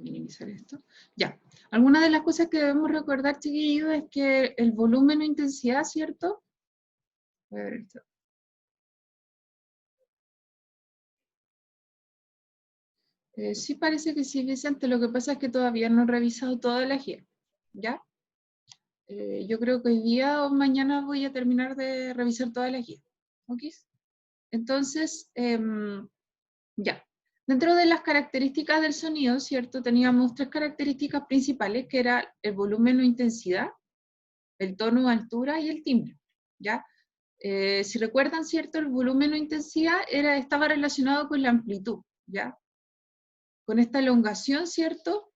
minimizar esto. Ya. Algunas de las cosas que debemos recordar, chiquillos, es que el volumen o intensidad, ¿cierto? Voy a ver esto. Sí parece que sí, Vicente. Lo que pasa es que todavía no he revisado toda la guía. ¿Ya? Yo creo que hoy día o mañana voy a terminar de revisar toda la guía. ¿Ok? Entonces, ya. Dentro de las características del sonido, ¿cierto? Teníamos tres características principales, que era el volumen o intensidad, el tono o altura y el timbre, ¿ya? Si recuerdan, ¿cierto? El volumen o intensidad estaba relacionado con la amplitud, ¿ya? Con esta elongación, ¿cierto?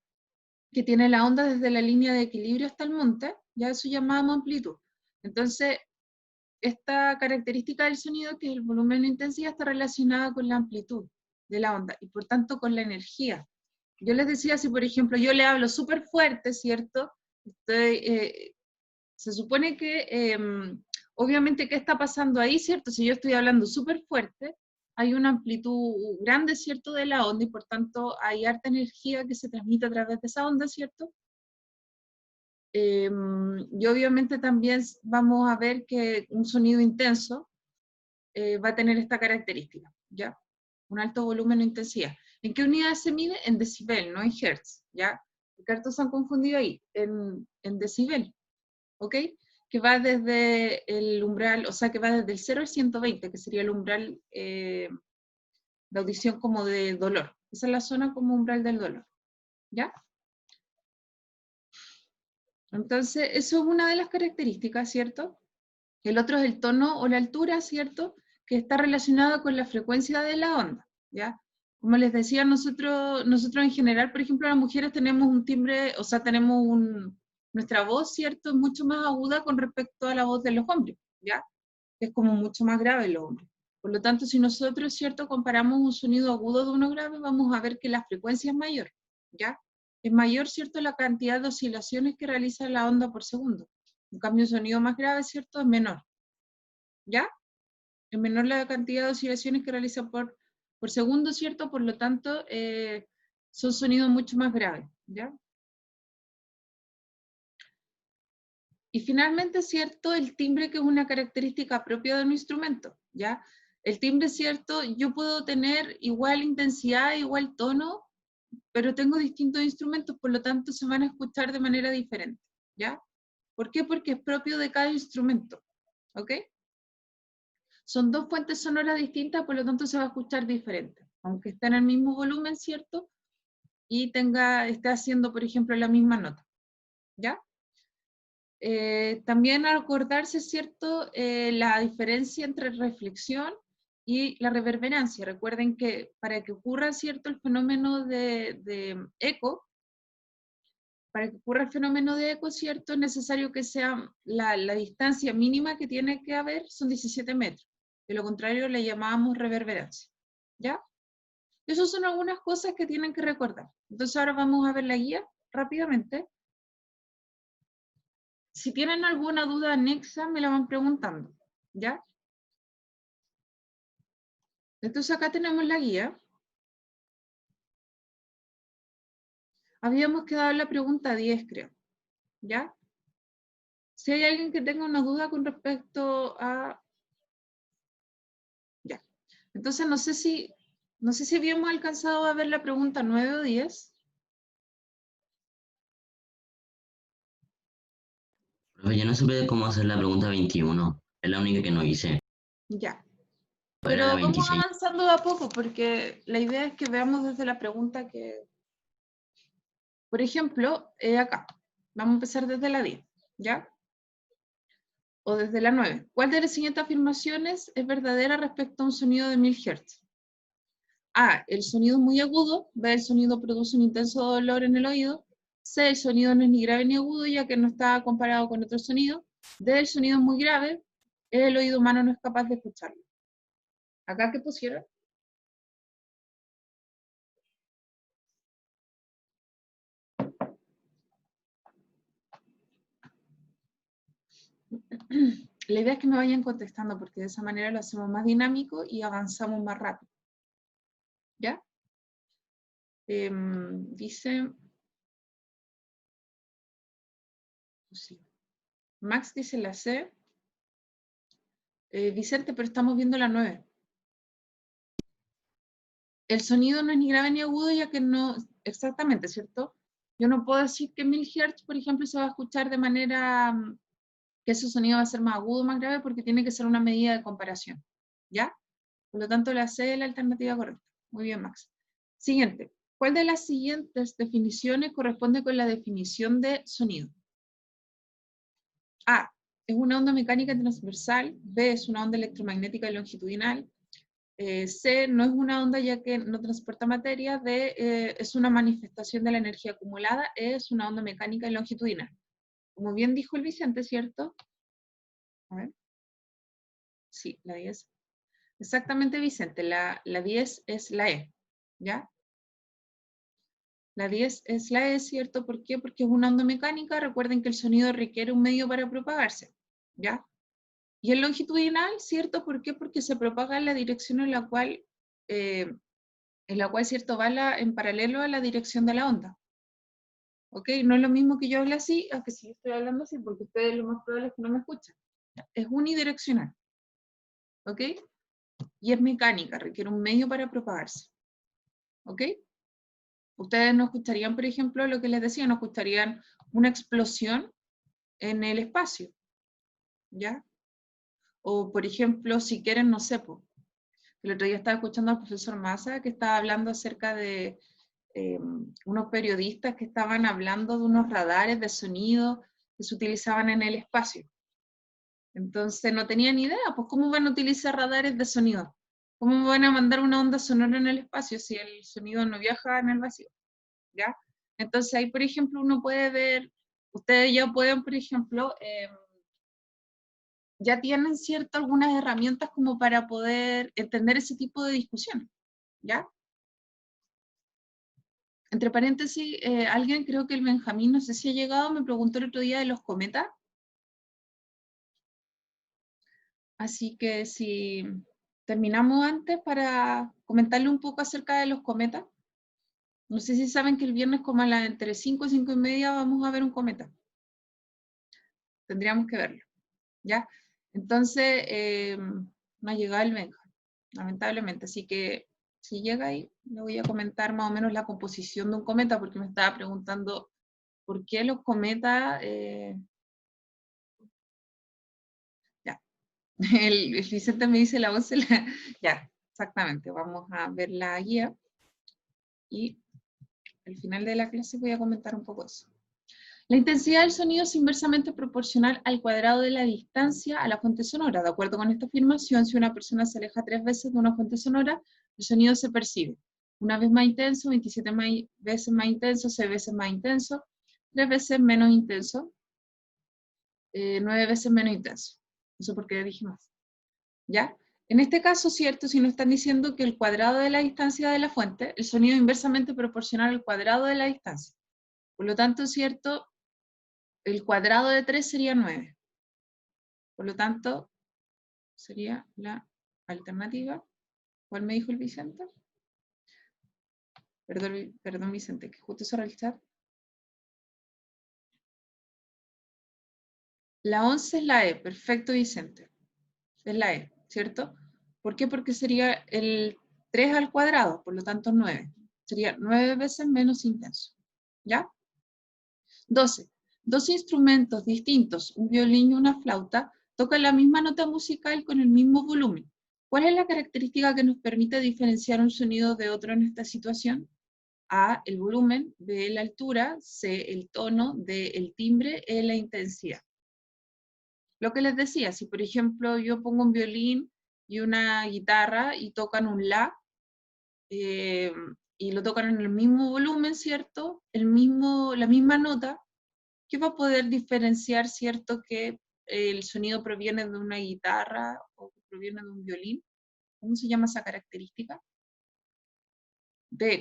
Que tiene la onda desde la línea de equilibrio hasta el monte, ya eso llamamos amplitud. Entonces, esta característica del sonido, que es el volumen o intensidad, está relacionada con la amplitud de la onda y por tanto con la energía. Yo les decía, si por ejemplo yo le hablo súper fuerte, ¿cierto? Se supone que, obviamente, ¿qué está pasando ahí, cierto? Si yo estoy hablando súper fuerte, hay una amplitud grande, ¿cierto?, de la onda y por tanto hay harta energía que se transmite a través de esa onda, ¿cierto? Y obviamente también vamos a ver que un sonido intenso va a tener esta característica, ¿ya? Un alto volumen o intensidad. ¿En qué unidad se mide? En decibel, no en hertz, ¿ya? Porque hartos se han confundido ahí, en decibel, ¿ok? Que va desde el umbral, o sea, que va desde el 0 al 120, que sería el umbral de audición como de dolor. Esa es la zona como umbral del dolor, ¿ya? Entonces, eso es una de las características, ¿cierto? El otro es el tono o la altura, ¿cierto? Que está relacionado con la frecuencia de la onda, ¿ya? Como les decía, nosotros en general, por ejemplo, las mujeres tenemos un timbre, o sea, nuestra voz, ¿cierto? Es mucho más aguda con respecto a la voz de los hombres, ¿ya? Es como mucho más grave en los hombres. Por lo tanto, si nosotros, ¿cierto? Comparamos un sonido agudo de uno grave, vamos a ver que la frecuencia es mayor, ¿ya? Es mayor, ¿cierto? La cantidad de oscilaciones que realiza la onda por segundo. En cambio, un sonido más grave, ¿cierto? Es menor, ¿ya? Es menor la cantidad de oscilaciones que realiza por segundo, ¿cierto? Por lo tanto, son sonidos mucho más graves, ¿ya? Y finalmente, ¿cierto? El timbre, que es una característica propia de un instrumento, ¿ya? El timbre, ¿cierto? Yo puedo tener igual intensidad, igual tono, pero tengo distintos instrumentos, por lo tanto se van a escuchar de manera diferente, ¿ya? ¿Por qué? Porque es propio de cada instrumento, ¿ok? Son dos fuentes sonoras distintas, por lo tanto se va a escuchar diferente, aunque esté en el mismo volumen, ¿cierto? Y esté haciendo, por ejemplo, la misma nota, ¿ya? También acordarse, ¿cierto?, la diferencia entre reflexión y la reverberancia. Recuerden que para que ocurra, ¿cierto?, el fenómeno de eco, para que ocurra el fenómeno de eco, ¿cierto?, es necesario que sea la distancia mínima que tiene que haber son 17 metros. De lo contrario, le llamábamos reverberancia, ¿ya? Esas son algunas cosas que tienen que recordar. Entonces ahora vamos a ver la guía rápidamente. Si tienen alguna duda anexa, me la van preguntando, ¿ya? Entonces acá tenemos la guía. Habíamos quedado en la pregunta 10, creo, ¿ya? Si hay alguien que tenga una duda con respecto a... Ya. Entonces no sé si habíamos alcanzado a ver la pregunta 9 o 10. Pero yo no supe cómo hacer la pregunta 21. Es la única que no hice. Ya. Era la Pero vamos 26. avanzando de a poco, porque la idea es que veamos desde la pregunta que... Por ejemplo, acá. Vamos a empezar desde la 10, ¿ya? O desde la 9. ¿Cuál de las siguientes afirmaciones es verdadera respecto a un sonido de 1000 Hz? A, el sonido es muy agudo. B, el sonido produce un intenso dolor en el oído. C, el sonido no es ni grave ni agudo, ya que no está comparado con otro sonido. D, el sonido es muy grave. El oído humano no es capaz de escucharlo. ¿Acá qué pusieron? La idea es que me vayan contestando, porque de esa manera lo hacemos más dinámico y avanzamos más rápido. ¿Ya? Dice, sí. Max dice la C. Vicente, pero estamos viendo la 9. El sonido no es ni grave ni agudo, ya que no, exactamente, ¿cierto? Yo no puedo decir que 1000 Hz, por ejemplo, se va a escuchar de manera que ese sonido va a ser más agudo o más grave, porque tiene que ser una medida de comparación, ¿ya? Por lo tanto, la C es la alternativa correcta. Muy bien, Max. Siguiente. ¿Cuál de las siguientes definiciones corresponde con la definición de sonido? A. Es una onda mecánica transversal. B. Es una onda electromagnética longitudinal. C. No es una onda ya que no transporta materia. D. Es una manifestación de la energía acumulada. E. Es una onda mecánica y longitudinal. Como bien dijo el Vicente, ¿cierto? A ver. Sí, la 10. Exactamente, Vicente. La 10 es la E. ¿Ya? La 10 es la E, ¿cierto? ¿Por qué? Porque es una onda mecánica. Recuerden que el sonido requiere un medio para propagarse. ¿Ya? Y el longitudinal, ¿cierto? ¿Por qué? Porque se propaga en la dirección en la cual ¿cierto? Va en paralelo a la dirección de la onda. ¿Ok? No es lo mismo que yo hable así, a que si estoy hablando así, porque ustedes lo más probable es que no me escuchen. Es unidireccional. ¿Ok? Y es mecánica, requiere un medio para propagarse. ¿Ok? Ustedes no escucharían, por ejemplo, lo que les decía, no escucharían una explosión en el espacio. ¿Ya? O, por ejemplo, si quieren, no sé, el otro día estaba escuchando al profesor Massa que estaba hablando acerca de unos periodistas que estaban hablando de unos radares de sonido que se utilizaban en el espacio. Entonces no tenían idea, pues cómo van a utilizar radares de sonido, cómo van a mandar una onda sonora en el espacio si el sonido no viaja en el vacío, ¿ya? Entonces ahí, por ejemplo, uno puede ver, ustedes ya pueden, por ejemplo, ya tienen cierto algunas herramientas como para poder entender ese tipo de discusión, ¿ya? Entre paréntesis, alguien, creo que el Benjamín, no sé si ha llegado, me preguntó el otro día de los cometas. Así que si terminamos antes para comentarle un poco acerca de los cometas. No sé si saben que el viernes como entre 5 y 5 y media vamos a ver un cometa. Tendríamos que verlo, ¿ya? Entonces, no ha llegado el Benja, lamentablemente. Así que si llega ahí, le voy a comentar más o menos la composición de un cometa, porque me estaba preguntando por qué los cometas... ya. El Vicente me dice la 11, ya, exactamente. Vamos a ver la guía y al final de la clase voy a comentar un poco eso. La intensidad del sonido es inversamente proporcional al cuadrado de la distancia a la fuente sonora. De acuerdo con esta afirmación, si una persona se aleja 3 veces de una fuente sonora, el sonido se percibe una vez más intenso, 27 veces más intenso, 6 veces más intenso, 3 veces menos intenso, 9 veces menos intenso. No sé por qué dije más. ¿Ya? En este caso, ¿cierto? Si nos están diciendo que el cuadrado de la distancia de la fuente, el sonido es inversamente proporcional al cuadrado de la distancia. Por lo tanto, ¿cierto? El cuadrado de 3 sería 9. Por lo tanto, sería la alternativa. ¿Cuál me dijo el Vicente? Perdón Vicente, que justo cerró el chat. La 11 es la E. Perfecto, Vicente. Es la E, ¿cierto? ¿Por qué? Porque sería el 3 al cuadrado, por lo tanto 9. Sería 9 veces menos intenso. ¿Ya? 12. Dos instrumentos distintos, un violín y una flauta, tocan la misma nota musical con el mismo volumen. ¿Cuál es la característica que nos permite diferenciar un sonido de otro en esta situación? A, el volumen, B, la altura, C, el tono, D, el timbre, E, la intensidad. Lo que les decía, si por ejemplo yo pongo un violín y una guitarra y tocan un la, y lo tocan en el mismo volumen, ¿cierto? La misma nota, ¿qué va a poder diferenciar, cierto, que el sonido proviene de una guitarra o que proviene de un violín? ¿Cómo se llama esa característica?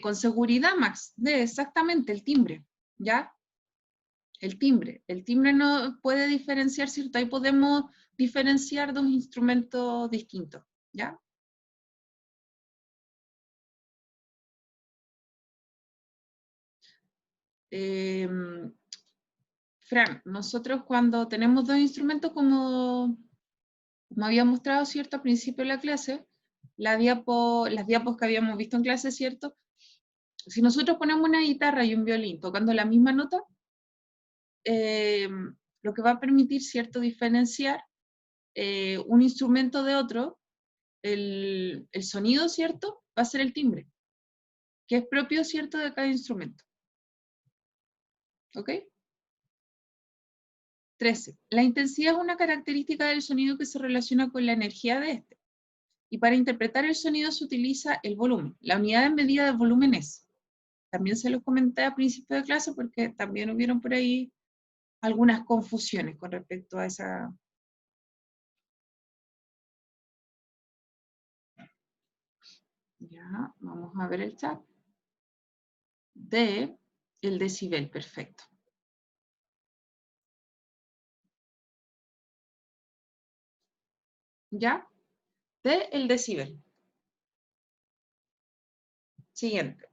Con seguridad, Max, exactamente, el timbre, ¿ya? El timbre. El timbre no puede diferenciar, ¿cierto? Ahí podemos diferenciar dos instrumentos distintos, ¿ya? Fran, nosotros cuando tenemos dos instrumentos, como había mostrado, ¿cierto? Al principio de la clase, las diapos que habíamos visto en clase, ¿cierto? Si nosotros ponemos una guitarra y un violín tocando la misma nota, lo que va a permitir, ¿cierto?, diferenciar un instrumento de otro, el sonido, ¿cierto?, va a ser el timbre, que es propio, ¿cierto?, de cada instrumento. ¿Ok? 13. La intensidad es una característica del sonido que se relaciona con la energía de este. Y para interpretar el sonido se utiliza el volumen. La unidad de medida de volumen es. También se los comenté a principio de clase porque también hubieron por ahí algunas confusiones con respecto a esa. Ya, vamos a ver el chat. De el decibel, perfecto. ¿Ya? De el decibel. Siguiente.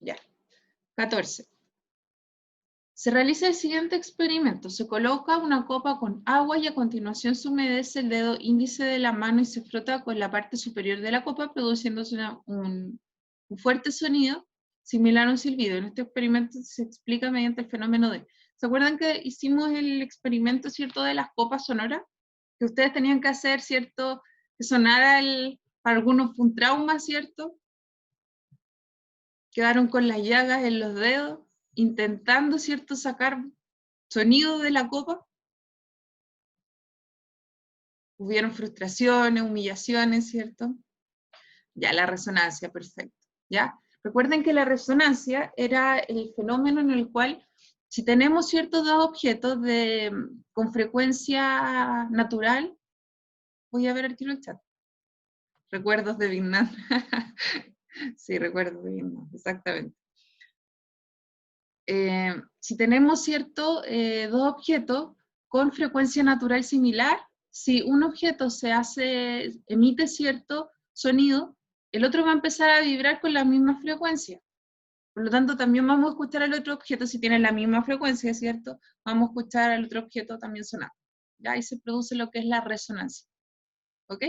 Ya. 14. Se realiza el siguiente experimento. Se coloca una copa con agua y a continuación se humedece el dedo índice de la mano y se frota con la parte superior de la copa, produciéndose un fuerte sonido similar a un silbido. En este experimento se explica mediante el fenómeno de... ¿Se acuerdan que hicimos el experimento, cierto, de las copas sonoras? Que ustedes tenían que hacer, cierto, que sonara para algunos fue un trauma, cierto. Quedaron con las llagas en los dedos, intentando, cierto, sacar sonido de la copa. Hubieron frustraciones, humillaciones, ¿cierto? Ya, la resonancia, perfecto. ¿Ya? Recuerden que la resonancia era el fenómeno en el cual, si tenemos ciertos dos objetos con frecuencia natural, voy a ver aquí en el chat. Recuerdos de Vietnam. Sí, recuerdos de Vietnam, exactamente. Si tenemos, cierto, dos objetos con frecuencia natural similar, si un objeto emite cierto sonido, el otro va a empezar a vibrar con la misma frecuencia. Por lo tanto, también vamos a escuchar al otro objeto si tiene la misma frecuencia, ¿cierto? Vamos a escuchar al otro objeto también sonar. ¿Ya? Ahí se produce lo que es la resonancia. ¿Ok?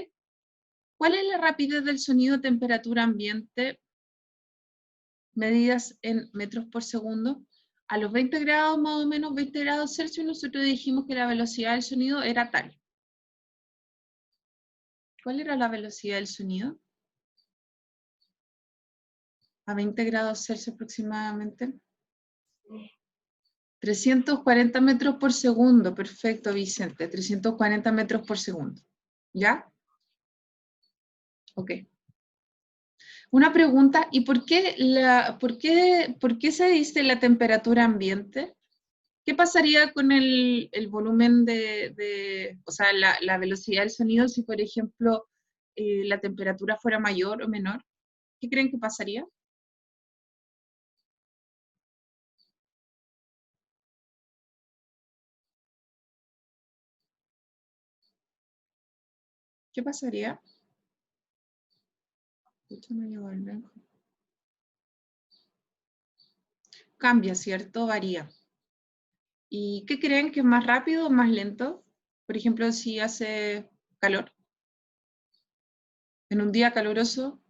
¿Cuál es la rapidez del sonido a temperatura ambiente medidas en metros por segundo? A los 20 grados, más o menos 20 grados Celsius, nosotros dijimos que la velocidad del sonido era tal. ¿Cuál era la velocidad del sonido? A 20 grados Celsius aproximadamente. 340 metros por segundo, perfecto, Vicente, 340 metros por segundo. ¿Ya? Ok. Una pregunta, ¿y por qué se dice la temperatura ambiente? ¿Qué pasaría con el volumen o sea, la velocidad del sonido si, por ejemplo, la temperatura fuera mayor o menor? ¿Qué creen que pasaría? ¿Qué pasaría? Cambia, ¿cierto? Varía. ¿Y qué creen que es más rápido o más lento? Por ejemplo, si hace calor. En un día caluroso,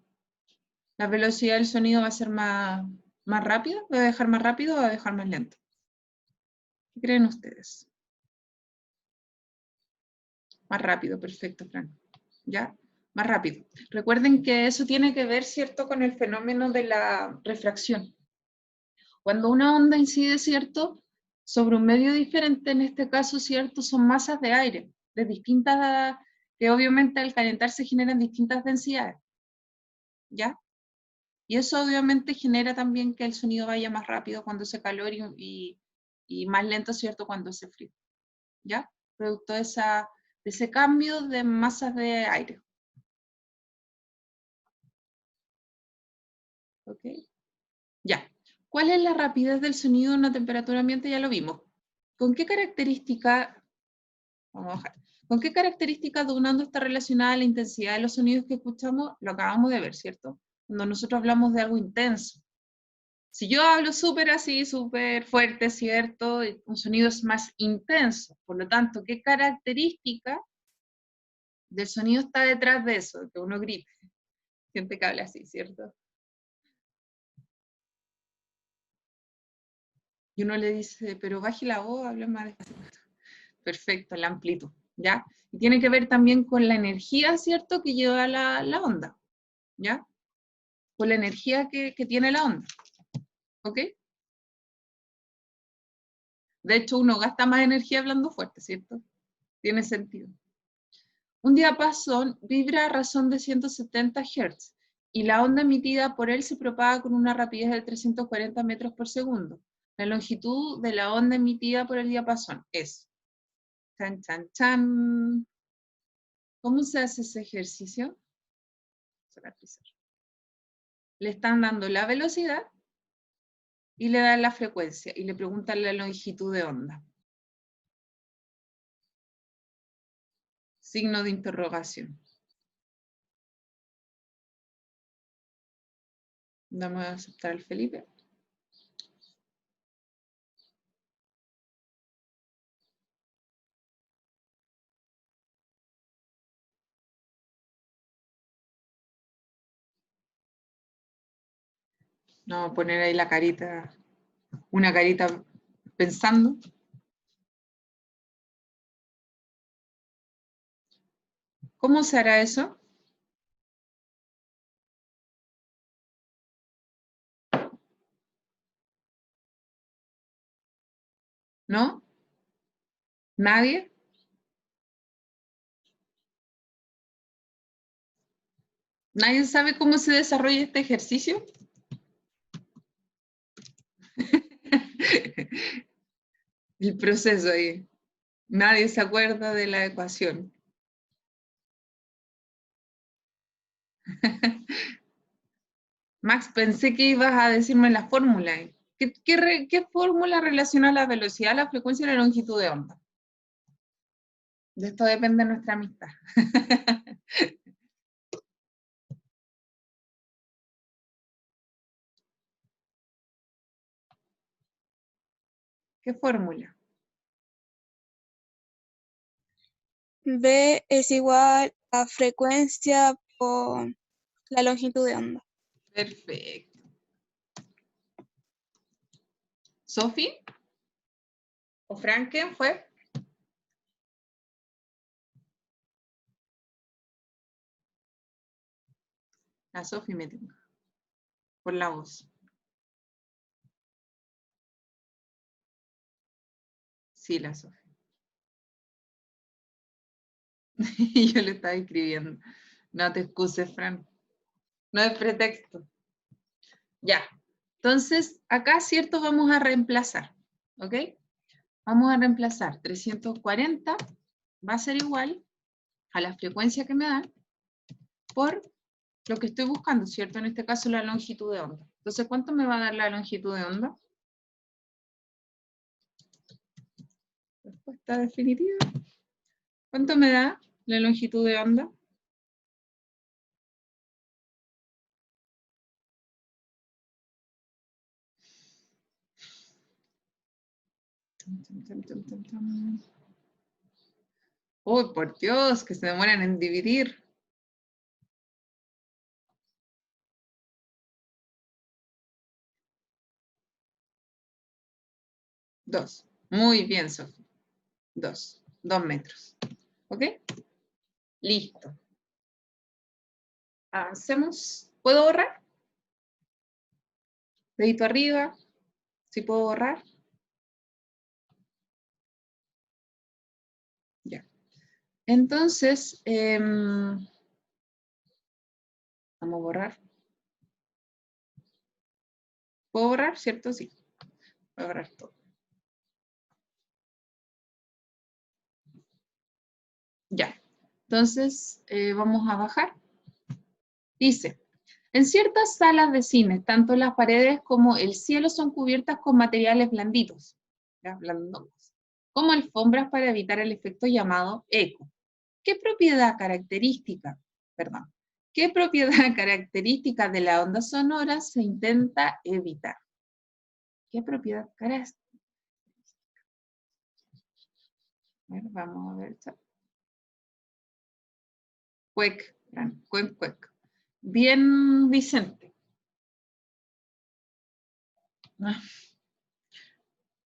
la velocidad del sonido va a ser más rápida, ¿va a dejar más rápido o va a dejar más lento? ¿Qué creen ustedes? Más rápido, perfecto, Fran. ¿Ya? Más rápido. Recuerden que eso tiene que ver, ¿cierto?, con el fenómeno de la refracción. Cuando una onda incide, ¿cierto?, sobre un medio diferente, en este caso, ¿cierto?, son masas de aire, de distintas, que obviamente al calentarse generan distintas densidades. ¿Ya? Y eso obviamente genera también que el sonido vaya más rápido cuando hace calor y más lento, ¿cierto?, cuando hace frío. ¿Ya? Producto de ese cambio de masas de aire. ¿Ok? Ya. ¿Cuál es la rapidez del sonido en una temperatura ambiente? Ya lo vimos. ¿Con qué característica, vamos a bajar, con qué característica de una onda está relacionada la intensidad de los sonidos que escuchamos? Lo acabamos de ver, ¿cierto? cuando nosotros hablamos de algo intenso. Si yo hablo súper así, súper fuerte, ¿cierto? Un sonido es más intenso. Por lo tanto, ¿qué característica del sonido está detrás de eso? Que uno grite. Gente que habla así, ¿cierto? Y uno le dice, pero baje la voz, habla más despacito. Perfecto, la amplitud, ¿ya? Y tiene que ver también con la energía, ¿cierto? Que lleva la onda, ¿ya? Con la energía que tiene la onda, ¿ok? De hecho, uno gasta más energía hablando fuerte, ¿cierto? Tiene sentido. Un diapasón vibra a razón de 170 Hz y la onda emitida por él se propaga con una rapidez de 340 metros por segundo. La longitud de la onda emitida por el diapasón es... Chan, chan, chan. ¿Cómo se hace ese ejercicio? Le están dando la velocidad y le dan la frecuencia y le preguntan la longitud de onda. Signo de interrogación. Vamos a aceptar al Felipe. Vamos a poner ahí la carita, una carita pensando. ¿Cómo se hará eso? ¿No? ¿Nadie? ¿Nadie sabe cómo se desarrolla este ejercicio? El proceso ahí. Nadie se acuerda de la ecuación. Max, pensé que ibas a decirme la fórmula. ¿Qué fórmula relaciona la velocidad, la frecuencia y la longitud de onda? De esto depende nuestra amistad. ¿Qué fórmula? B es igual a frecuencia por la longitud de onda. Perfecto. ¿Sofi? ¿O Franken fue? La Sofi me tengo. Por la voz. Sí, la Sofi. Y yo le estaba escribiendo. No te excuses, Fran. No es pretexto. Ya. Entonces, acá, ¿cierto? Vamos a reemplazar. ¿Ok? Vamos a reemplazar 340. Va a ser igual a la frecuencia que me dan por lo que estoy buscando, ¿cierto? En este caso, la longitud de onda. Entonces, ¿cuánto me va a dar la longitud de onda? Respuesta definitiva. ¿Cuánto me da la longitud de onda? ¡Uy, por Dios! Que se demoran en dividir. 2. Muy bien, Sofía. 2. 2 metros. ¿Ok? Listo. Hacemos. ¿Puedo borrar? Dedito arriba. ¿Sí puedo borrar? Ya. Entonces, vamos a borrar. ¿Puedo borrar? ¿Cierto? Sí. Voy a borrar todo. Ya. Entonces, vamos a bajar. Dice, en ciertas salas de cine, tanto las paredes como el cielo son cubiertas con materiales blanditos, ¿ya? Blandos, como alfombras para evitar el efecto llamado eco. ¿Qué ¿Qué propiedad característica de la onda sonora se intenta evitar? ¿Qué propiedad característica? A ver, vamos a ver. Cuec, cuec, cuec. Bien, Vicente. Ah.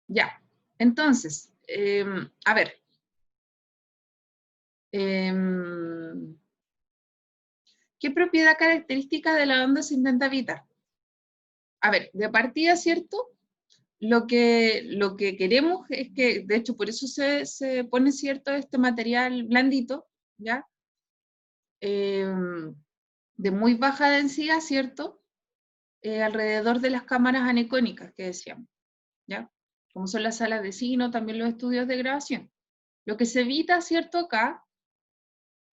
Ya, entonces, a ver. ¿Qué propiedad característica de la onda se intenta evitar? A ver, de partida, ¿cierto? Lo que queremos es que, de hecho, por eso se pone, ¿cierto?, este material blandito, ¿ya? De muy baja densidad, ¿cierto? Alrededor de las cámaras aneconicas que decíamos, ¿ya? Como son las salas de cine, también los estudios de grabación. Lo que se evita, ¿cierto?, acá,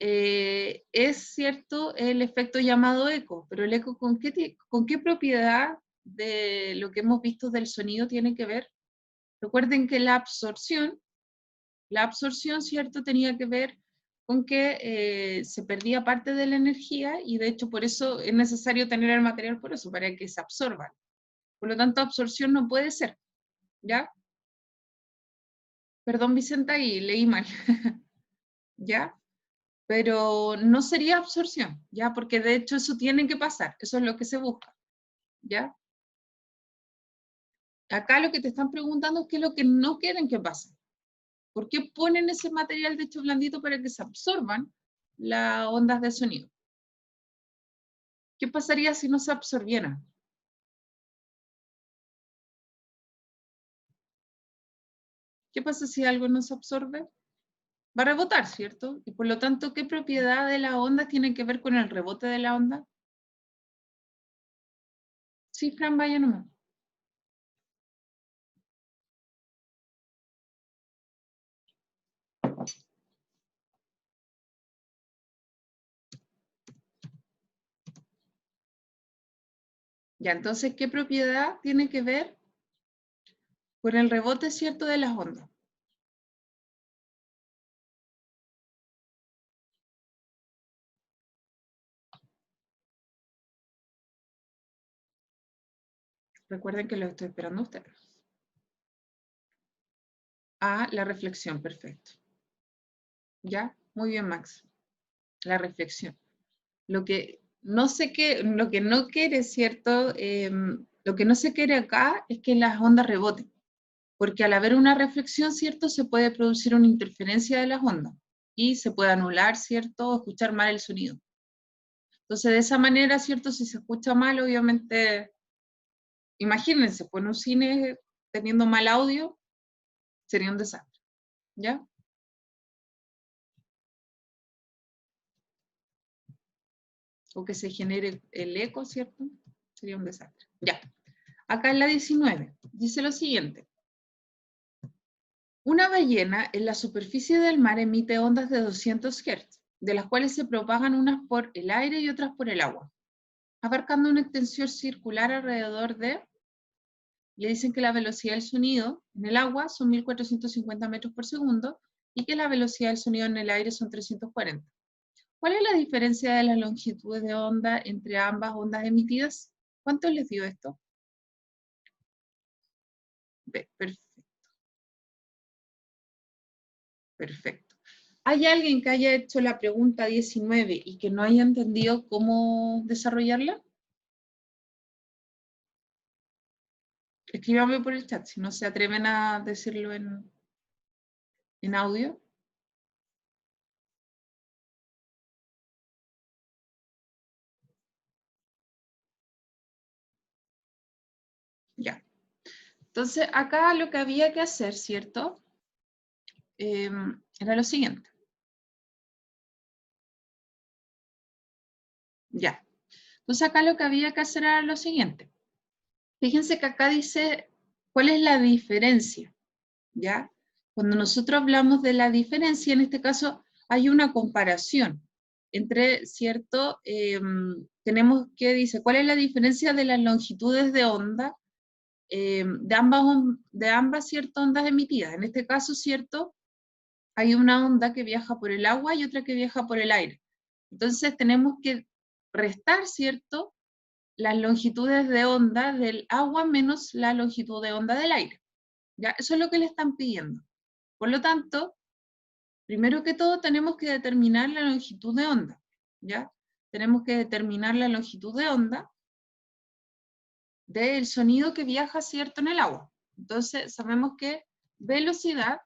es cierto el efecto llamado eco, pero el eco ¿con qué propiedad de lo que hemos visto del sonido tiene que ver? Recuerden que la absorción, ¿cierto?, tenía que ver con que se perdía parte de la energía y de hecho por eso es necesario tener el material por eso, para que se absorba. Por lo tanto, absorción no puede ser, ¿ya? Perdón, Vicenta, y leí mal, ¿ya? Pero no sería absorción, ¿ya? Porque de hecho eso tiene que pasar, eso es lo que se busca, ¿ya? Acá lo que te están preguntando es qué es lo que no quieren que pase. ¿Por qué ponen ese material de hecho blandito para que se absorban las ondas de sonido? ¿Qué pasaría si no se absorbiera? ¿Qué pasa si algo no se absorbe? Va a rebotar, ¿cierto? Y por lo tanto, ¿qué propiedad de la onda tiene que ver con el rebote de la onda? Sí, Fran, vaya nomás. Ya, entonces, ¿qué propiedad tiene que ver con el rebote, ¿cierto?, de las ondas? Recuerden que lo estoy esperando a ustedes. A la reflexión, perfecto. ¿Ya? Muy bien, Max. La reflexión. Lo que no quiere, ¿cierto? Lo que no se quiere acá es que las ondas reboten. Porque al haber una reflexión, ¿cierto?, se puede producir una interferencia de las ondas y se puede anular, ¿cierto?, o escuchar mal el sonido. Entonces, de esa manera, ¿cierto?, si se escucha mal, obviamente, imagínense, pues en un cine teniendo mal audio, sería un desastre, ¿ya? O que se genere el eco, ¿cierto? Sería un desastre. Ya. Acá en la 19, dice lo siguiente. Una ballena en la superficie del mar emite ondas de 200 Hz, de las cuales se propagan unas por el aire y otras por el agua, abarcando una extensión circular alrededor de, le dicen que la velocidad del sonido en el agua son 1450 metros por segundo y que la velocidad del sonido en el aire son 340. ¿Cuál es la diferencia de las longitudes de onda entre ambas ondas emitidas? ¿Cuánto les dio esto? Perfecto. Perfecto. ¿Hay alguien que haya hecho la pregunta 19 y que no haya entendido cómo desarrollarla? Escríbame por el chat, si no se atreven a decirlo en audio. Ya. Entonces, acá lo que había que hacer, ¿cierto? Era lo siguiente. Ya. Entonces, acá lo que había que hacer era lo siguiente. Fíjense que acá dice, ¿cuál es la diferencia? ¿Ya? Cuando nosotros hablamos de la diferencia, en este caso, hay una comparación entre, ¿cierto? Tenemos que, dice, ¿cuál es la diferencia de las longitudes de onda de ambas, ¿cierto?, ondas emitidas? En este caso, ¿cierto? Hay una onda que viaja por el agua y otra que viaja por el aire. Entonces tenemos que restar, ¿cierto?, las longitudes de onda del agua menos la longitud de onda del aire. ¿Ya? Eso es lo que le están pidiendo. Por lo tanto, primero que todo tenemos que determinar la longitud de onda. ¿Ya? Tenemos que determinar la longitud de onda del sonido que viaja, ¿cierto?, en el agua. Entonces, sabemos que velocidad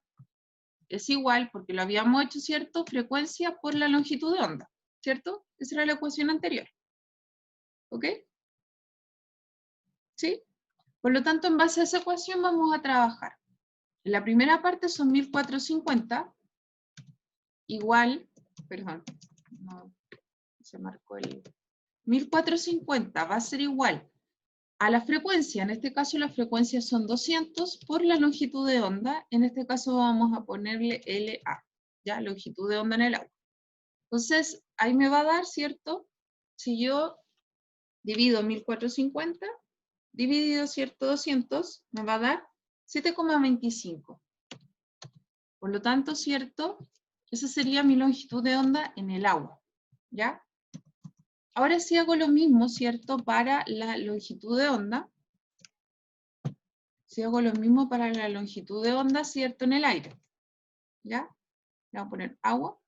es igual, porque lo habíamos hecho, ¿cierto?, frecuencia por la longitud de onda, ¿cierto? Esa era la ecuación anterior. ¿Ok? ¿Sí? Por lo tanto, en base a esa ecuación vamos a trabajar. En la primera parte son 1450, igual, perdón, no, se marcó el... 1450 va a ser igual a la frecuencia, en este caso la frecuencia son 200 por la longitud de onda, en este caso vamos a ponerle LA, ya, longitud de onda en el agua. Entonces, ahí me va a dar, ¿cierto? Si yo divido 1450, dividido, ¿cierto?, 200, me va a dar 7,25. Por lo tanto, ¿cierto? Esa sería mi longitud de onda en el agua, ¿ya? Ahora sí hago lo mismo, ¿cierto?, para la longitud de onda. Si hago lo mismo para la longitud de onda, ¿cierto?, en el aire, ¿ya? Le voy a poner agua.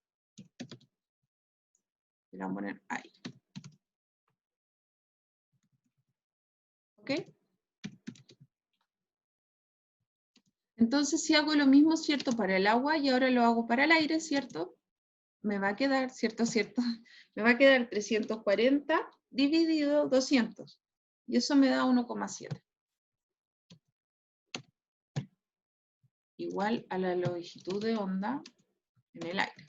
Le voy a poner aire. ¿Ok? Entonces, si hago lo mismo, ¿cierto?, para el agua y ahora lo hago para el aire, ¿cierto? Me va a quedar, ¿cierto? Me va a quedar 340 dividido 200. Y eso me da 1,7. Igual a la longitud de onda en el aire.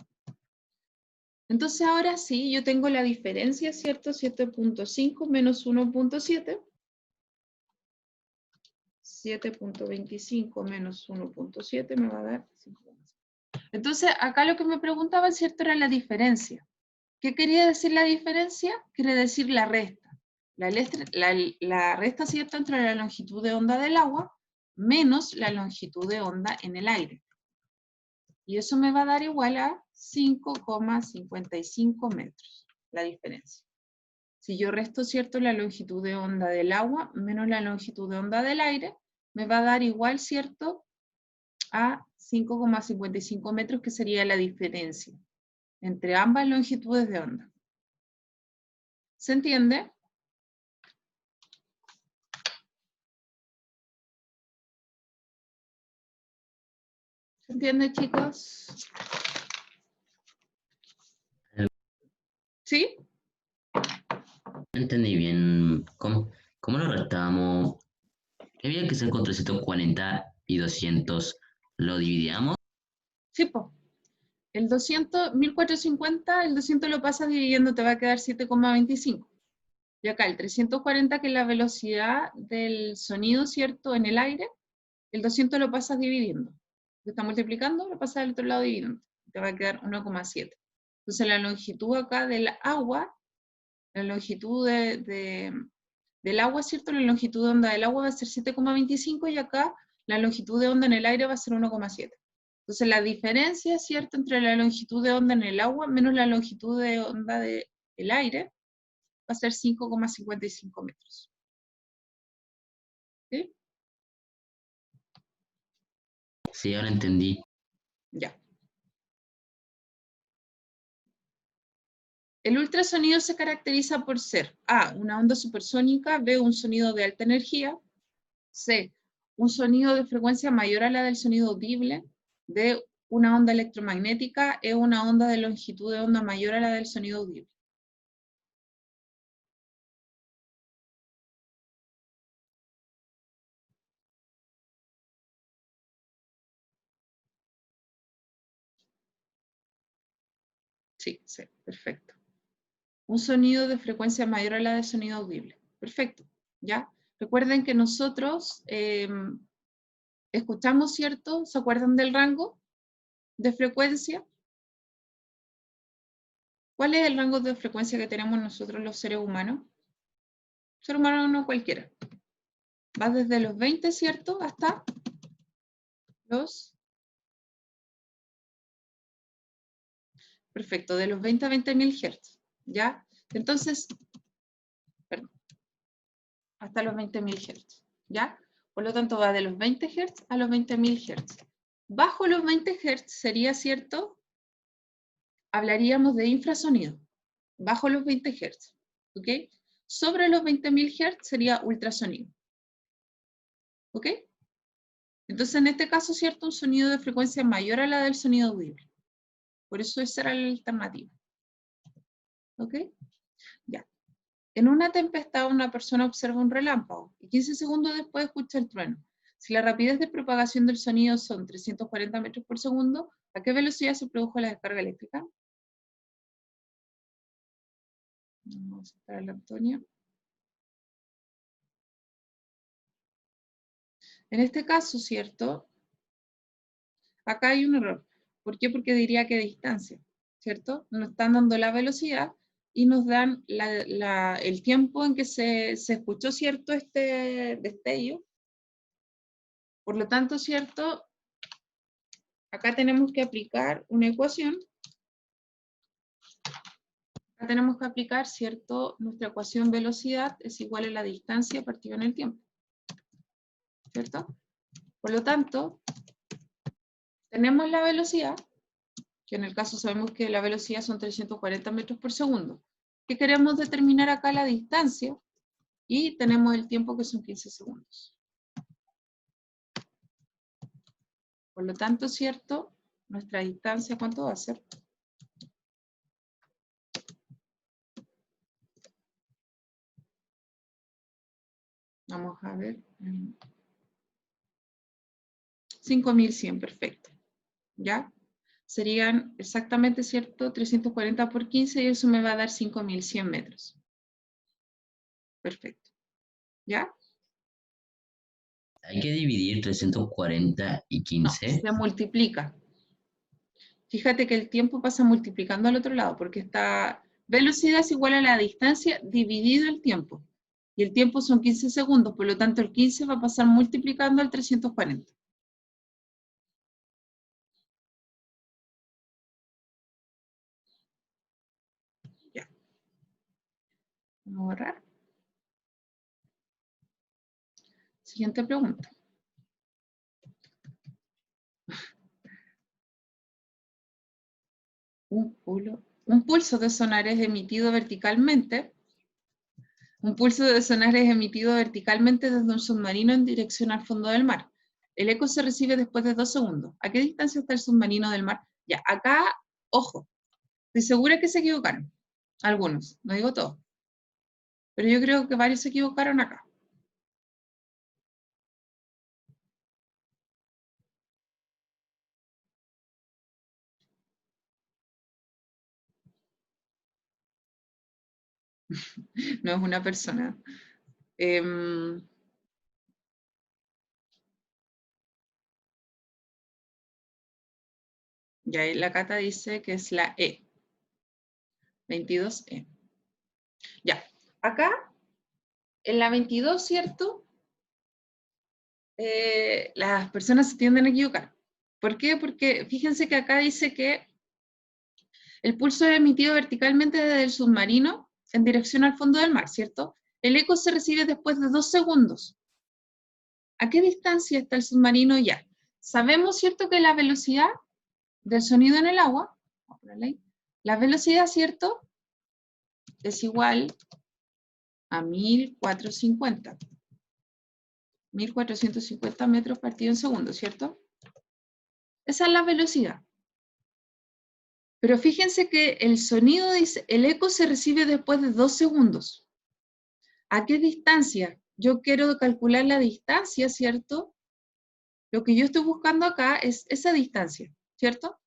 Entonces ahora sí, yo tengo la diferencia, ¿cierto? 7.5 menos 1.7. 7.25 menos 1.7 me va a dar 5,7. Entonces, acá lo que me preguntaban, ¿cierto?, era la diferencia. ¿Qué quería decir la diferencia? Quiere decir la resta. La resta, ¿cierto?, entre la longitud de onda del agua menos la longitud de onda en el aire. Y eso me va a dar igual a 5,55 metros, la diferencia. Si yo resto, ¿cierto?, la longitud de onda del agua menos la longitud de onda del aire, me va a dar igual, ¿cierto?, a 5,55 metros, que sería la diferencia entre ambas longitudes de onda. ¿Se entiende? ¿Se entiende, chicos? ¿Sí? No entendí bien cómo lo restamos. ¿Qué había que hacer con 340 y 200? ¿Lo dividíamos? Sí, pues. El 200, 1450, el 200 lo pasas dividiendo, te va a quedar 7,25. Y acá el 340, que es la velocidad del sonido, ¿cierto?, en el aire, el 200 lo pasas dividiendo. Te está multiplicando, lo pasas al otro lado dividiendo. Te va a quedar 1,7. Entonces la longitud acá del agua, la longitud del agua, ¿cierto? La longitud de onda del agua va a ser 7,25 y acá la longitud de onda en el aire va a ser 1,7. Entonces la diferencia, ¿cierto?, entre la longitud de onda en el agua menos la longitud de onda del aire va a ser 5,55 metros. ¿Sí? Sí, ahora entendí. Ya. El ultrasonido se caracteriza por ser A, una onda supersónica, B, un sonido de alta energía, C, un sonido de frecuencia mayor a la del sonido audible, D, una onda electromagnética, E, una onda de longitud de onda mayor a la del sonido audible. Sí, sí, perfecto. Un sonido de frecuencia mayor a la del sonido audible. Perfecto, ¿ya? Recuerden que nosotros escuchamos, ¿cierto? ¿Se acuerdan del rango de frecuencia? ¿Cuál es el rango de frecuencia que tenemos nosotros los seres humanos? Ser humano no cualquiera. Va desde los 20, ¿cierto? Hasta los... Perfecto, de los 20 a 20.000 Hz, ¿ya? Entonces, perdón, hasta los 20.000 Hz, ¿ya? Por lo tanto, va de los 20 Hz a los 20.000 Hz. Bajo los 20 Hz sería, ¿cierto? Hablaríamos de infrasonido. Bajo los 20 Hz, ¿ok? Sobre los 20.000 Hz sería ultrasonido, ¿ok? Entonces, en este caso, ¿cierto? Un sonido de frecuencia mayor a la del sonido audible. Por eso esa era la alternativa. ¿Ok? Ya. En una tempestad, una persona observa un relámpago y 15 segundos después escucha el trueno. Si la rapidez de propagación del sonido son 340 metros por segundo, ¿a qué velocidad se produjo la descarga eléctrica? Vamos a esperar a la Antonia. En este caso, ¿cierto? Acá hay un error. ¿Por qué? Porque diría que distancia, ¿cierto? Nos están dando la velocidad y nos dan el tiempo en que se escuchó, ¿cierto? Este destello. Por lo tanto, ¿cierto? Acá tenemos que aplicar una ecuación. Acá tenemos que aplicar, ¿cierto? Nuestra ecuación velocidad es igual a la distancia partida en el tiempo, ¿cierto? Por lo tanto, tenemos la velocidad, que en el caso sabemos que la velocidad son 340 metros por segundo. ¿Qué queremos determinar acá? La distancia, y tenemos el tiempo que son 15 segundos. Por lo tanto, ¿cierto? Nuestra distancia, ¿cuánto va a ser? Vamos a ver. 5.100, perfecto. ¿Ya? Serían exactamente, ¿cierto? 340 por 15 y eso me va a dar 5.100 metros. Perfecto. ¿Ya? Hay que dividir 340 y No, 15. se multiplica. Fíjate que el tiempo pasa multiplicando al otro lado, porque esta velocidad es igual a la distancia dividido el tiempo. Y el tiempo son 15 segundos, por lo tanto el 15 va a pasar multiplicando al 340. Ya. Vamos a borrar. Siguiente pregunta. Un pulso de sonar es emitido verticalmente. Un pulso de sonar es emitido verticalmente desde un submarino en dirección al fondo del mar. El eco se recibe después de 2 segundos. ¿A qué distancia está el submarino del mar? Ya, acá, ojo, estoy segura que se equivocaron. Algunos, no digo todos. Pero yo creo que varios se equivocaron acá. No es una persona. Y ahí la Cata dice que es la E. 22E. Ya, acá, en la 22, ¿cierto? Las personas se tienden a equivocar. ¿Por qué? Porque fíjense que acá dice que el pulso es emitido verticalmente desde el submarino en dirección al fondo del mar, ¿cierto? El eco se recibe después de 2 segundos. ¿A qué distancia está el submarino ya? Sabemos, ¿cierto?, que la velocidad del sonido en el agua, la velocidad, ¿cierto?, es igual a 1450. 1450 metros partido en segundo, ¿cierto? Esa es la velocidad. Pero fíjense que el sonido dice, el eco se recibe después de 2 segundos. ¿A qué distancia? Yo quiero calcular la distancia, ¿cierto? Lo que yo estoy buscando acá es esa distancia, ¿cierto?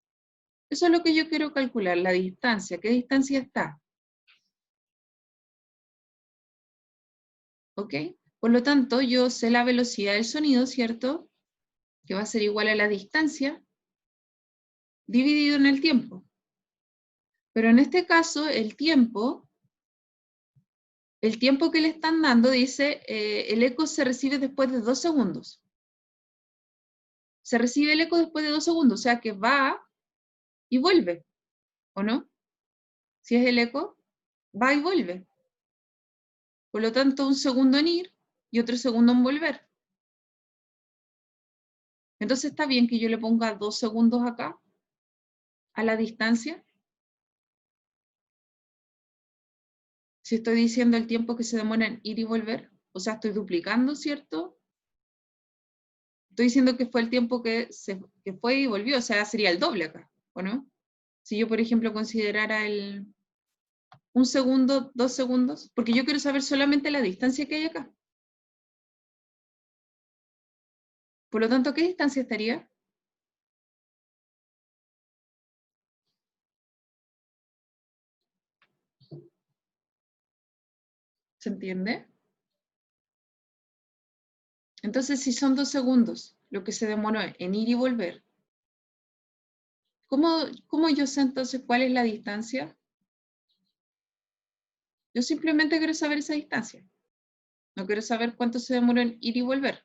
Eso es lo que yo quiero calcular, la distancia. ¿Qué distancia está? ¿Ok? Por lo tanto, yo sé la velocidad del sonido, ¿cierto? Que va a ser igual a la distancia dividido en el tiempo. Pero en este caso, el tiempo que le están dando dice, el eco se recibe después de 2 segundos. Se recibe el eco después de 2 segundos, o sea que va y vuelve, ¿o no? Si es el eco, va y vuelve. Por lo tanto, un segundo en ir y otro segundo en volver. Entonces está bien que yo le ponga 2 segundos acá, a la distancia. Si estoy diciendo el tiempo que se demora en ir y volver, o sea, estoy duplicando, ¿cierto? Estoy diciendo que fue el tiempo que fue y volvió, o sea, sería el doble acá, ¿o no? Si yo, por ejemplo, considerara un segundo, 2 segundos, porque yo quiero saber solamente la distancia que hay acá. Por lo tanto, ¿qué distancia estaría? ¿Se entiende? Entonces, si son 2 segundos lo que se demoró en ir y volver, ¿cómo yo sé entonces cuál es la distancia? Yo simplemente quiero saber esa distancia. No quiero saber cuánto se demoró en ir y volver.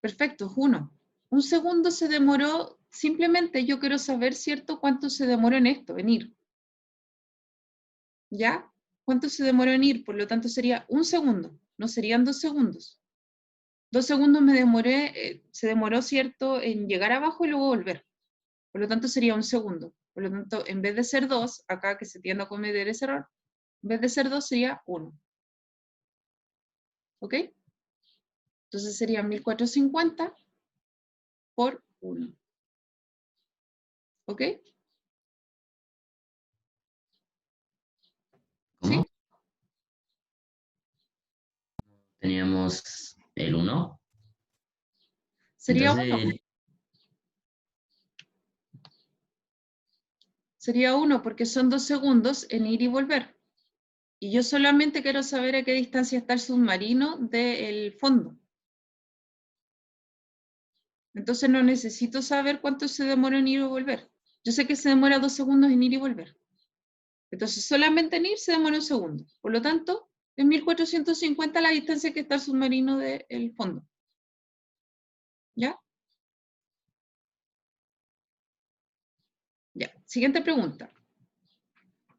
Perfecto, es 1. Un segundo se demoró, simplemente yo quiero saber, ¿cierto? Cuánto se demoró en esto, en ir. ¿Ya? ¿Cuánto se demoró en ir? Por lo tanto sería 1 segundo, no serían 2 segundos. 2 segundos me demoré, se demoró, ¿cierto? En llegar abajo y luego volver. Por lo tanto sería 1 segundo. Por lo tanto, en vez de ser 2, acá que se tiende a cometer ese error, en vez de ser 2 sería 1. ¿Ok? Entonces sería 1450 por 1. ¿Ok? ¿Cómo? ¿Sí? Teníamos el 1. Sería 1. Entonces, Sería 1 porque son 2 segundos en ir y volver. Y yo solamente quiero saber a qué distancia está el submarino del fondo. Entonces no necesito saber cuánto se demora en ir y volver. Yo sé que se demora 2 segundos en ir y volver. Entonces solamente en ir se demora 1 segundo. Por lo tanto, es 1450 la distancia que está el submarino del fondo. ¿Ya? Ya. Siguiente pregunta.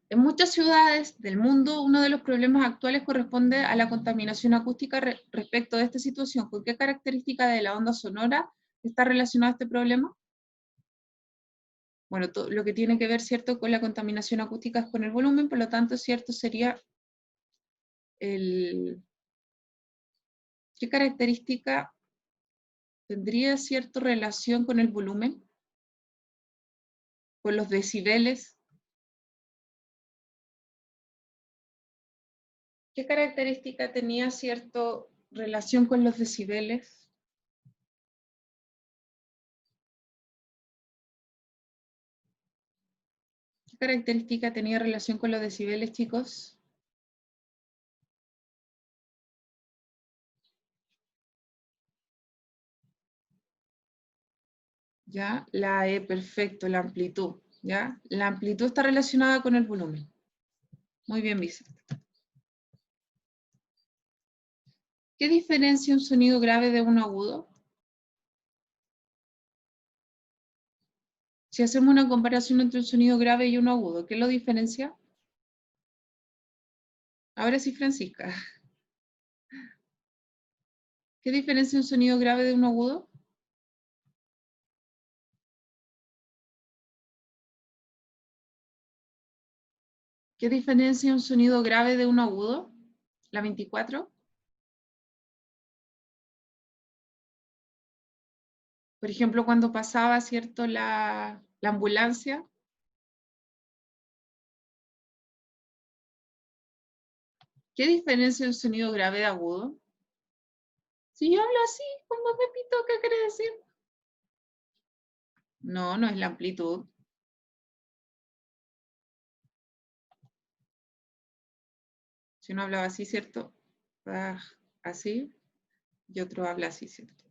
En muchas ciudades del mundo, uno de los problemas actuales corresponde a la contaminación acústica respecto de esta situación. ¿Con qué característica de la onda sonora está relacionado este problema? Bueno, lo que tiene que ver, ¿cierto?, con la contaminación acústica es con el volumen, por lo tanto, ¿cierto?, sería ¿qué característica tendría, ¿cierto?, relación con el volumen? ¿Con los decibeles? ¿Qué característica tenía, ¿cierto?, relación con los decibeles? ¿Qué característica tenía relación con los decibeles, chicos? ¿Ya? La E, perfecto, la amplitud, ¿ya? La amplitud está relacionada con el volumen. Muy bien, Vicente. ¿Qué diferencia un sonido grave de uno agudo? Si hacemos una comparación entre un sonido grave y uno agudo, ¿qué lo diferencia? Ahora sí, Francisca. ¿Qué diferencia un sonido grave de uno agudo? ¿Qué diferencia un sonido grave de uno agudo? La 24. Por ejemplo, cuando pasaba, ¿cierto?, la ambulancia. ¿Qué diferencia un sonido grave de agudo? Si yo hablo así, con voz de pito, ¿qué quiere decir? No, no es la amplitud. Si uno hablaba así, ¿cierto? Ah, así, y otro habla así, ¿cierto?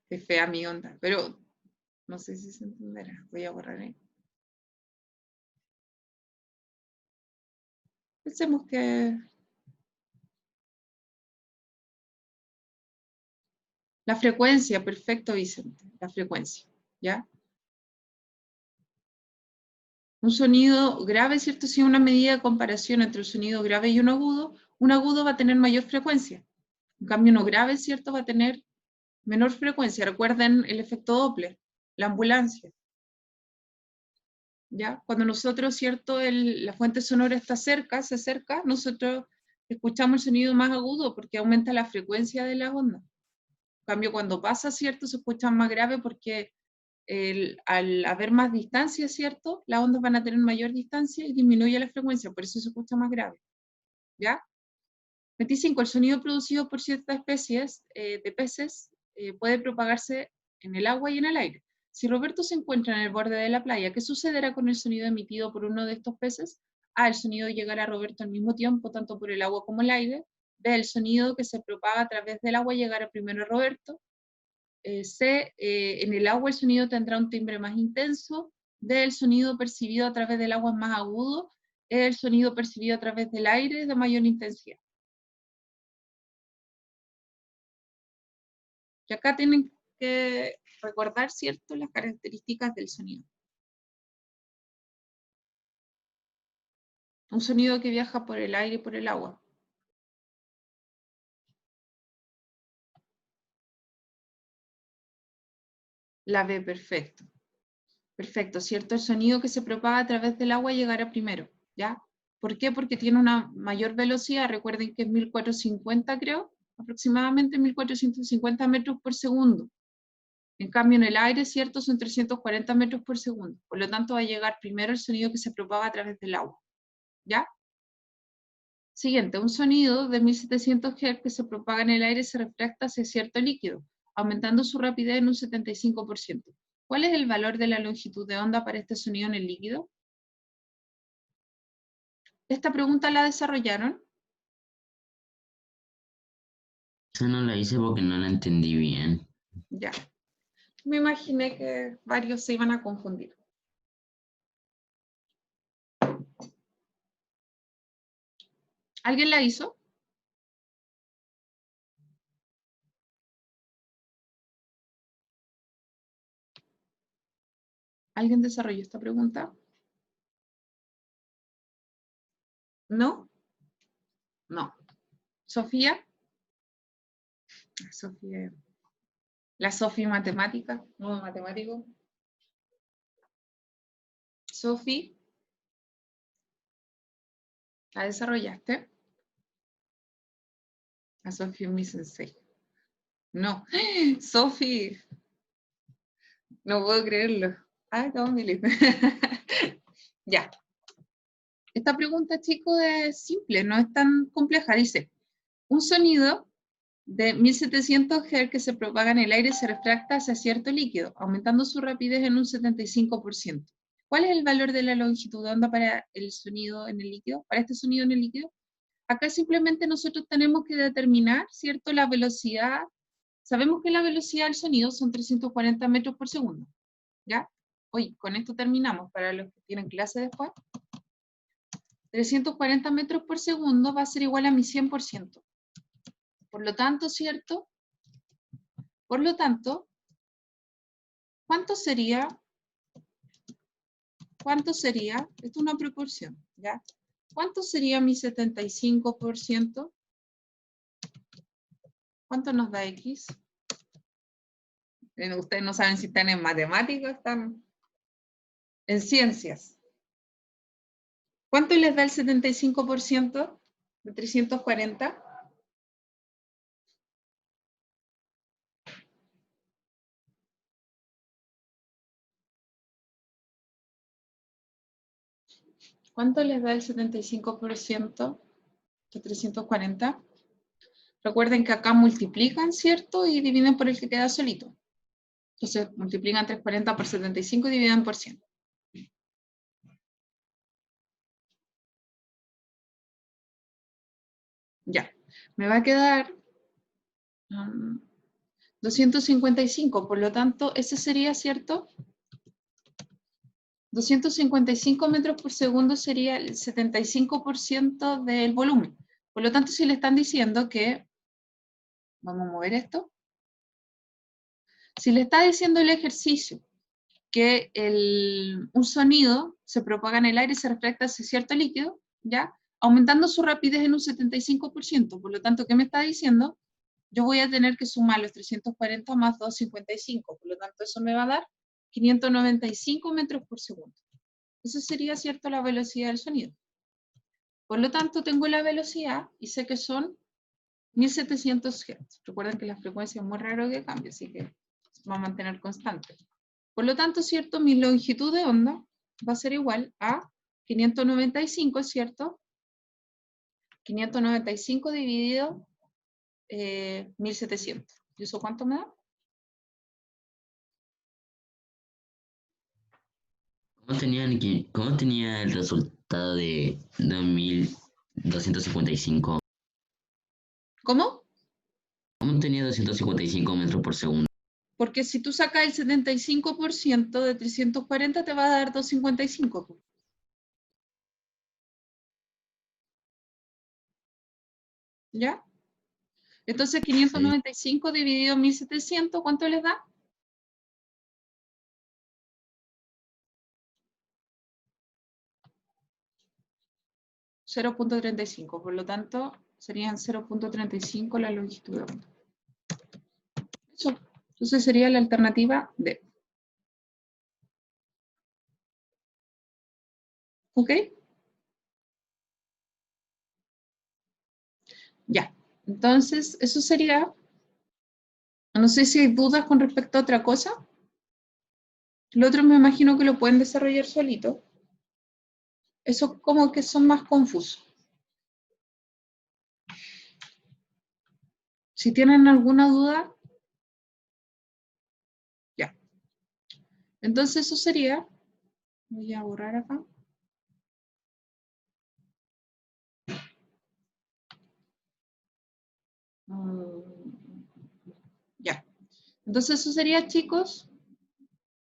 Es fea mi onda, pero no sé si se entenderá. Voy a borrar ahí. Pensemos que La frecuencia, perfecto, Vicente, la frecuencia, ¿ya? Un sonido grave, ¿cierto? Si una medida de comparación entre un sonido grave y un agudo va a tener mayor frecuencia. En cambio, uno grave, ¿cierto? Va a tener menor frecuencia. Recuerden el efecto Doppler, la ambulancia. ¿Ya? Cuando nosotros, ¿cierto? La fuente sonora está cerca, se acerca, nosotros escuchamos el sonido más agudo porque aumenta la frecuencia de la onda. En cambio, cuando pasa, ¿cierto? Se escucha más grave porque al haber más distancia, ¿cierto? Las ondas van a tener mayor distancia y disminuye la frecuencia, por eso se escucha más grave. ¿Ya? 25. El sonido producido por ciertas especies de peces puede propagarse en el agua y en el aire. Si Roberto se encuentra en el borde de la playa, ¿qué sucederá con el sonido emitido por uno de estos peces? A. El sonido llegará a Roberto al mismo tiempo, tanto por el agua como el aire. B. El sonido que se propaga a través del agua llegará primero a Roberto. C. En el agua el sonido tendrá un timbre más intenso. D. El sonido percibido a través del agua es más agudo. E. El sonido percibido a través del aire es de mayor intensidad. Y acá tienen que recordar, ¿cierto?, las características del sonido. Un sonido que viaja por el aire y por el agua. La B, perfecto. Perfecto, ¿cierto? El sonido que se propaga a través del agua llegará primero, ¿ya? ¿Por qué? Porque tiene una mayor velocidad. Recuerden que es 1450, creo, aproximadamente 1450 metros por segundo. En cambio, en el aire, ¿cierto? Son 340 metros por segundo. Por lo tanto, va a llegar primero el sonido que se propaga a través del agua, ¿ya? Siguiente, un sonido de 1700 Hz que se propaga en el aire se refracta hacia cierto líquido, aumentando su rapidez en un 75%. ¿Cuál es el valor de la longitud de onda para este sonido en el líquido? Esta pregunta la desarrollaron. Esa no la hice porque no la entendí bien. Ya. Me imaginé que varios se iban a confundir. ¿Alguien la hizo? ¿Alguien desarrolló esta pregunta? ¿No? No. ¿Sofía? Sofía. La Sofía matemática, no matemático. Sofía. ¿La desarrollaste? A Sofía mi sensei. No. Sofía. No puedo creerlo. Ay, no, Mili. Ya. Esta pregunta, chicos, es simple, no es tan compleja. Dice, un sonido de 1700 Hz que se propaga en el aire se refracta hacia cierto líquido, aumentando su rapidez en un 75%. ¿Cuál es el valor de la longitud de onda para el sonido en el líquido? Para este sonido en el líquido. Acá simplemente nosotros tenemos que determinar, ¿cierto?, la velocidad. Sabemos que la velocidad del sonido son 340 metros por segundo. ¿Ya? Oye, con esto terminamos. Para los que tienen clase después. 340 metros por segundo va a ser igual a mi 100%. Por lo tanto, ¿cierto? Por lo tanto, ¿cuánto sería? ¿Cuánto sería? Esto es una proporción, ¿ya? ¿Cuánto sería mi 75%? ¿Cuánto nos da X? Ustedes no saben si están en matemáticas, están en ciencias. ¿Cuánto les da el 75% de 340? ¿Cuánto les da el 75% de 340? Recuerden que acá multiplican, ¿cierto? Y dividen por el que queda solito. Entonces multiplican 340 por 75 y dividen por 100. Ya, me va a quedar 255, por lo tanto, ese sería, ¿cierto? 255 metros por segundo sería el 75% del volumen. Por lo tanto, si le están diciendo que, vamos a mover esto, Si le está diciendo el ejercicio que un sonido se propaga en el aire y se refleja hacia cierto líquido, ¿ya? Aumentando su rapidez en un 75%. Por lo tanto, ¿qué me está diciendo? Yo voy a tener que sumar los 340 más 255. Por lo tanto, eso me va a dar 595 metros por segundo. Eso sería, ¿cierto?, la velocidad del sonido. Por lo tanto, tengo la velocidad y sé que son 1700 Hz. Recuerden que la frecuencia es muy raro que cambie, así que va a mantener constante. Por lo tanto, ¿cierto?, mi longitud de onda va a ser igual a 595, ¿cierto? 595 dividido 1700. ¿Y eso cuánto me da? ¿Cómo tenía el resultado de 2255? ¿Cómo? ¿Cómo tenía 255 metros por segundo? Porque si tú sacas el 75% de 340 te va a dar 255. ¿Ya? Entonces 595 dividido 1700, ¿cuánto les da? 0.35, por lo tanto serían 0.35 la longitud de onda. Eso. Entonces sería la alternativa D. ¿Ok? Ya. Entonces, eso sería. No sé si hay dudas con respecto a otra cosa. Lo otro me imagino que lo pueden desarrollar solito. Eso como que son más confusos. Si tienen alguna duda, ya. Entonces eso sería. Voy a borrar acá. Ya. Entonces eso sería, chicos,